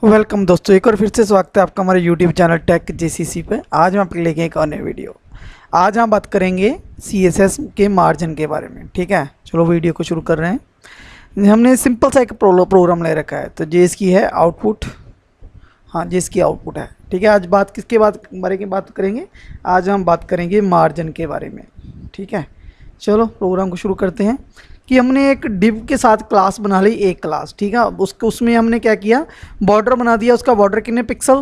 Welcome दोस्तों, एक और फिर से स्वागत है आपका हमारे यूट्यूब चैनल टेक जेसीसी पे। आज हम आपके लेके एक और नई वीडियो। आज हम बात करेंगे सीएसएस के मार्जिन के बारे में। ठीक है, चलो वीडियो को शुरू कर रहे हैं। हमने सिंपल सा एक प्रोग्राम ले रखा है, तो जे इसकी है आउटपुट। हाँ, जे इसकी आउटपुट है। ठीक है, आज बात किसके बारे में बात करेंगे? आज हम बात करेंगे मार्जिन के बारे में। ठीक है, चलो प्रोग्राम को शुरू करते हैं। कि हमने एक डिव के साथ क्लास बना ली, एक क्लास। ठीक है, उसमें हमने क्या किया, बॉर्डर बना दिया। उसका बॉर्डर कितने पिक्सल,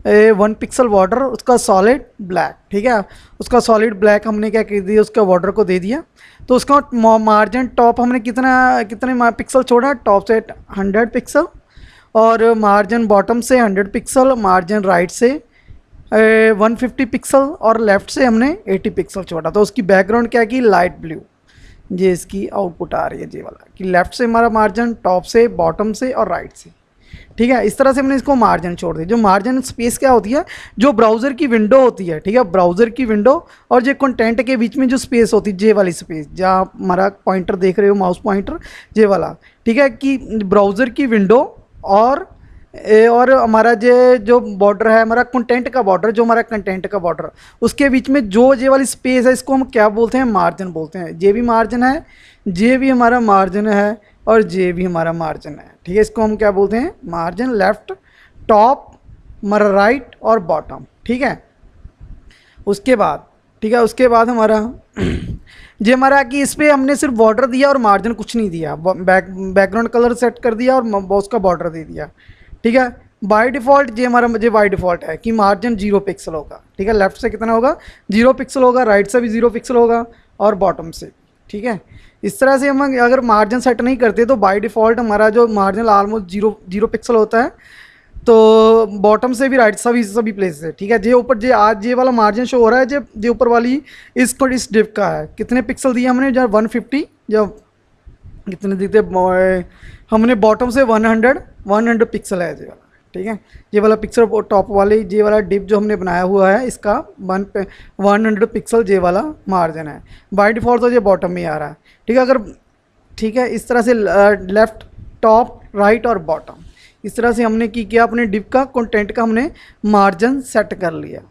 1 पिक्सल बॉर्डर, उसका सॉलिड ब्लैक। ठीक है, उसका सॉलिड ब्लैक हमने क्या कर दिया, उसका बॉर्डर को दे दिया। तो उसका मार्जिन टॉप हमने कितने पिक्सल छोड़ा, टॉप से 100 पिक्सल, और मार्जिन बॉटम से 100 पिक्सल, मार्जिन राइट से 150 पिक्सल, और लेफ़्ट से हमने 80 पिक्सल छोड़ा। तो उसकी बैकग्राउंड क्या की, लाइट ब्लू। ये इसकी आउटपुट आ रही है जे वाला, कि लेफ़्ट से हमारा मार्जिन, टॉप से, बॉटम से और राइट से। ठीक है, इस तरह से हमने इसको मार्जिन छोड़ दिया। जो मार्जिन स्पेस क्या होती है, जो ब्राउज़र की विंडो होती है। ठीक है, ब्राउज़र की विंडो और जो कंटेंट के बीच में जो स्पेस होती है, जे वाली स्पेस, जहाँ हमारा पॉइंटर देख रहे हो, माउस पॉइंटर, जे वाला। ठीक है, कि ब्राउज़र की विंडो और हमारा जो बॉर्डर है, हमारा कंटेंट का बॉर्डर, जो हमारा कंटेंट का बॉर्डर, उसके बीच में जो ये वाली स्पेस है, इसको हम क्या बोलते हैं, मार्जिन बोलते हैं। जे भी मार्जिन है, जे भी हमारा मार्जिन है, और जे भी हमारा मार्जिन है। ठीक है, इसको हम क्या बोलते हैं, मार्जिन। लेफ्ट, टॉप, हमारा राइट और बॉटम। ठीक है, उसके बाद, ठीक है, उसके बाद हमारा जे हमारा कि इस पर हमने सिर्फ बॉर्डर दिया और मार्जिन कुछ नहीं दिया। बैकग्राउंड कलर सेट कर दिया और उसका बॉर्डर दे दिया। ठीक है, बाय डिफ़ॉल्ट ये हमारा बाय डिफ़ॉल्ट है कि मार्जिन 0 पिक्सल होगा। ठीक है, लेफ्ट से कितना होगा, 0 पिक्सल होगा, राइट से भी 0 पिक्सल होगा, और बॉटम से। ठीक है, इस तरह से हम अगर मार्जिन सेट नहीं करते तो बाय डिफ़ॉल्ट हमारा जो मार्जिन ऑलमोस्ट 0 पिक्सल होता है। तो बॉटम से भी, राइट से सभी प्लेस से। ठीक है, जे ऊपर ये वाला मार्जिन शो हो रहा है, जे ऊपर वाली इस डिव का है। कितने पिक्सल दिए हमने, जब 150, जब कितने दिखते, हमने बॉटम से 100 पिक्सल है ये वाला। ठीक है, ये वाला पिक्सल टॉप वाले, ये वाला डिप जो हमने बनाया हुआ है, इसका 100 पिक्सल ये वाला मार्जिन है। बाय डिफ़ॉल्ट तो ये बॉटम में आ रहा है। ठीक है, अगर, ठीक है, इस तरह से लेफ़्ट, टॉप, राइट और बॉटम, इस तरह से हमने किया, अपने डिप का कंटेंट का हमने मार्जिन सेट कर लिया।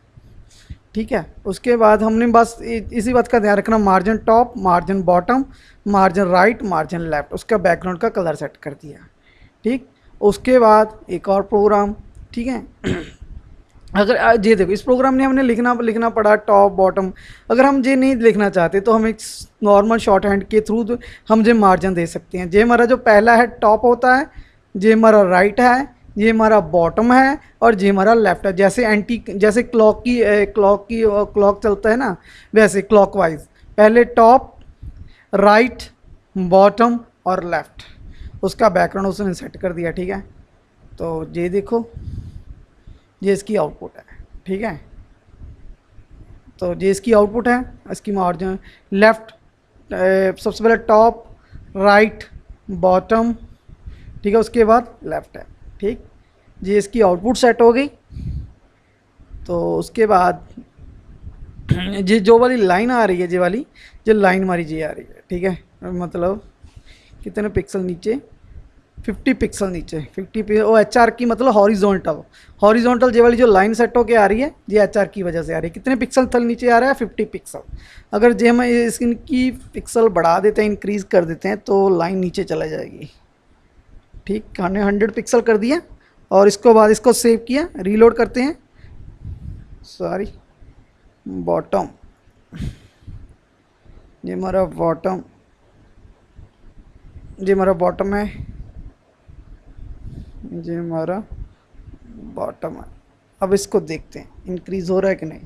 ठीक है, उसके बाद हमने बस इसी बात का ध्यान रखना, margin top, margin bottom, margin right, margin left, उसका बैकग्राउंड का कलर सेट कर दिया। ठीक, उसके बाद एक और प्रोग्राम। ठीक है, अगर ये देखो, इस प्रोग्राम में हमने लिखना पड़ा टॉप बॉटम। अगर हम ये नहीं लिखना चाहते तो हम एक नॉर्मल शॉर्ट हैंड के थ्रू हम जे मार्जिन दे सकते हैं। जे हमारा जो पहला है टॉप होता है, जे हमारा राइट है, ये हमारा बॉटम है, और ये हमारा लेफ्ट है। जैसे क्लॉक चलता है ना, वैसे क्लॉकवाइज पहले टॉप, राइट, बॉटम और लेफ्ट, उसका बैकग्राउंड उसने सेट कर दिया। ठीक है, तो ये देखो, ये इसकी आउटपुट है। ठीक है, तो ये इसकी आउटपुट है। इसकी मार्जिन लेफ्ट, सबसे पहले टॉप, राइट, बॉटम, ठीक है, उसके बाद लेफ्ट है। ठीक, ये इसकी आउटपुट सेट हो गई। तो उसके बाद ये जो वाली लाइन आ रही है, ये वाली जो लाइन हमारी ये आ रही है। ठीक है, मतलब कितने पिक्सल नीचे, 50 पिक्सल नीचे, 50 और HR की मतलब हॉरिजॉन्टल ये वाली जो लाइन सेट होके आ रही है, ये HR की वजह से आ रही है। कितने पिक्सल थल नीचे आ रहा है, 50 पिक्सल। अगर जो हम इसकी पिक्सल बढ़ा देते हैं, इंक्रीज़ कर देते हैं, तो लाइन नीचे चला जाएगी। ठीक, हमने 100 पिक्सल कर दिया, और इसको बाद इसको सेव किया, रीलोड करते हैं। सॉरी, बॉटम, ये हमारा बॉटम, ये हमारा बॉटम है, ये हमारा बॉटम है। अब इसको देखते हैं इंक्रीज़ हो रहा है कि नहीं।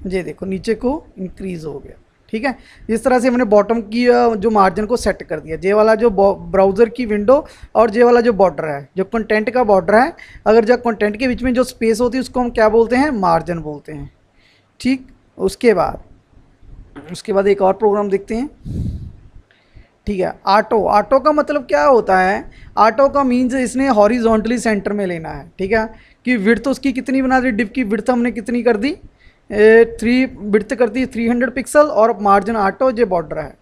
ये देखो, नीचे को इंक्रीज़ हो गया। ठीक है, इस तरह से हमने बॉटम की जो मार्जिन को सेट कर दिया। जे वाला जो ब्राउज़र की विंडो और जे वाला जो बॉर्डर है, जो कंटेंट का बॉर्डर है, अगर जो कंटेंट के बीच में जो स्पेस होती है, उसको हम क्या बोलते हैं, मार्जिन बोलते हैं। ठीक, उसके बाद एक और प्रोग्राम देखते हैं। ठीक है, ऑटो का मतलब क्या होता है, ऑटो का मीन्स इसने हॉरिजॉन्टली सेंटर में लेना है। ठीक है, कि विड्थ उसकी कितनी बना दी, डिप की विड्थ हमने कितनी कर दी, 3 विड्थ कर दी 300 पिक्सल, और मार्जिन ऑटो जो बॉर्डर है।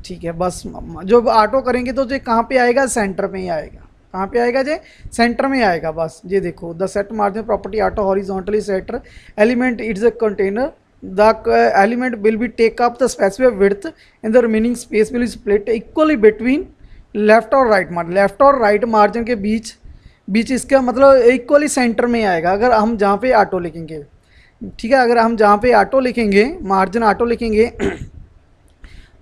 ठीक है, बस जो ऑटो करेंगे तो जो कहाँ पे आएगा, सेंटर में ही आएगा। कहाँ पे आएगा जे, सेंटर में आएगा बस। ये देखो, the set margin property auto horizontally set element it's a container, the element will be take up the specific width in the remaining space will split equally between left और राइट मार्जिन। लेफ्ट और right margin के बीच इसका मतलब equally centre में आएगा अगर हम जहाँ पे ऑटो लिखेंगे, ठीक है। अगर हम जहाँ पे ऑटो लिखेंगे, मार्जिन ऑटो लिखेंगे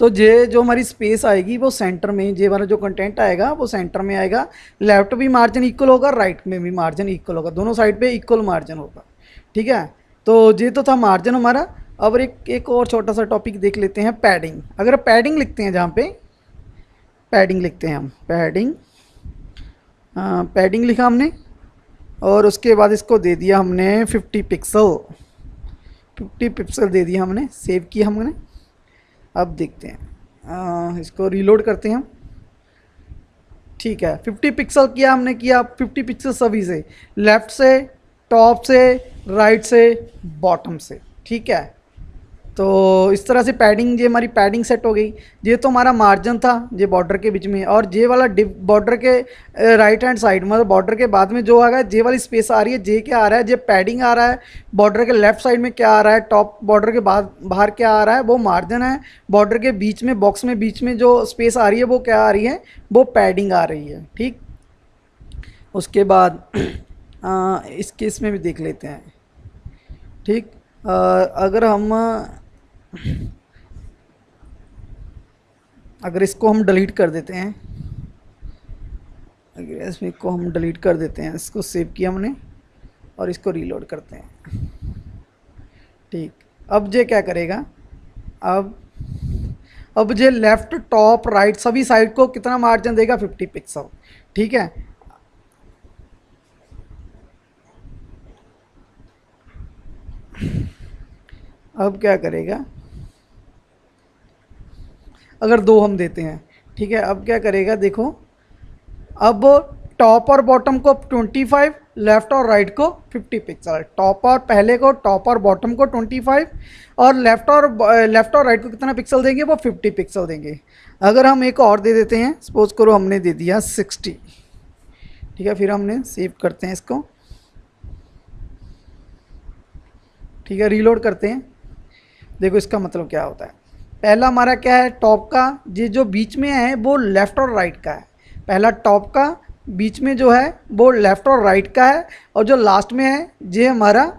तो ये जो हमारी स्पेस आएगी वो सेंटर में, ये वाला जो कंटेंट आएगा वो सेंटर में आएगा। लेफ्ट भी मार्जिन इक्वल होगा, राइट में भी मार्जिन इक्वल होगा, दोनों साइड पे इक्वल मार्जिन होगा, ठीक है। तो ये तो था मार्जिन हमारा। अब एक और छोटा सा टॉपिक देख लेते हैं, पैडिंग। अगर पैडिंग लिखते हैं, जहाँ पे पैडिंग लिखते हैं हम, पैडिंग लिखा हमने और उसके बाद इसको दे दिया हमने 50 पिक्सल दे दिया हमने, सेव किया हमने। अब देखते हैं, इसको रीलोड करते हैं हम, ठीक है। 50 पिक्सल किया हमने, किया 50 पिक्सल सभी से, लेफ़्ट से, टॉप से, राइट से, बॉटम से, ठीक है। तो इस तरह से पैडिंग, ये हमारी पैडिंग सेट हो गई। ये तो हमारा मार्जिन था, ये बॉर्डर के बीच में, और ये वाला डिप बॉर्डर के राइट हैंड साइड, मतलब बॉर्डर के बाद में जो आ रहा है, ये वाली स्पेस आ रही है, ये क्या आ रहा है, ये पैडिंग आ रहा है। बॉर्डर के लेफ्ट साइड में क्या आ रहा है, टॉप बॉर्डर के बाद बाहर क्या आ रहा है, वो मार्जिन है। बॉर्डर के बीच में, बॉक्स में बीच में जो स्पेस आ रही है वो क्या आ रही है, वो पैडिंग आ रही है, ठीक। उसके बाद इस केस में भी देख लेते हैं, ठीक। अगर इसको हम डिलीट कर देते हैं, अगर इसमें को हम डिलीट कर देते हैं, इसको सेव किया हमने और इसको रीलोड करते हैं, ठीक। अब ये क्या करेगा, अब ये लेफ़्ट, टॉप, राइट सभी साइड को कितना मार्जिन देगा, 50 पिक्सल, ठीक है। अब क्या करेगा, अगर 2 हम देते हैं, ठीक है। अब क्या करेगा, देखो, अब टॉप और बॉटम को 25, लेफ़्ट और राइट को 50 पिक्सल, टॉप और पहले को, टॉप और बॉटम को 25, और लेफ़्ट और राइट को कितना पिक्सल देंगे, वो 50 पिक्सल देंगे। अगर हम एक और दे देते हैं, सपोज करो हमने दे दिया 60, ठीक है। फिर हमने सेव करते हैं इसको, ठीक है, रीलोड करते हैं। देखो इसका मतलब क्या होता है, पहला हमारा क्या है, टॉप का, ये जो बीच में है वो लेफ़्ट और राइट का है। पहला टॉप का, बीच में जो है वो लेफ़्ट और राइट का है, और जो लास्ट में है ये हमारा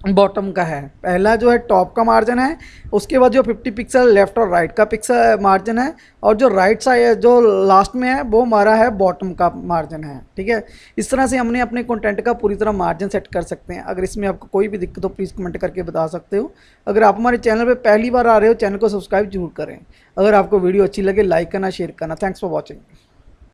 बॉटम का है। पहला जो है टॉप का मार्जिन है, उसके बाद जो 50 पिक्सल लेफ़्ट और राइट का पिक्सल मार्जिन है, और जो राइट साइड जो लास्ट में है वो हमारा है बॉटम का मार्जिन है, ठीक है। इस तरह से हमने अपने कंटेंट का पूरी तरह मार्जिन सेट कर सकते हैं। अगर इसमें आपको कोई भी दिक्कत हो प्लीज़ कमेंट करके बता सकते हो। अगर आप हमारे चैनल पर पहली बार आ रहे हो, चैनल को सब्सक्राइब जरूर करें। अगर आपको वीडियो अच्छी लगे, लाइक करना, शेयर करना। Thanks for watching.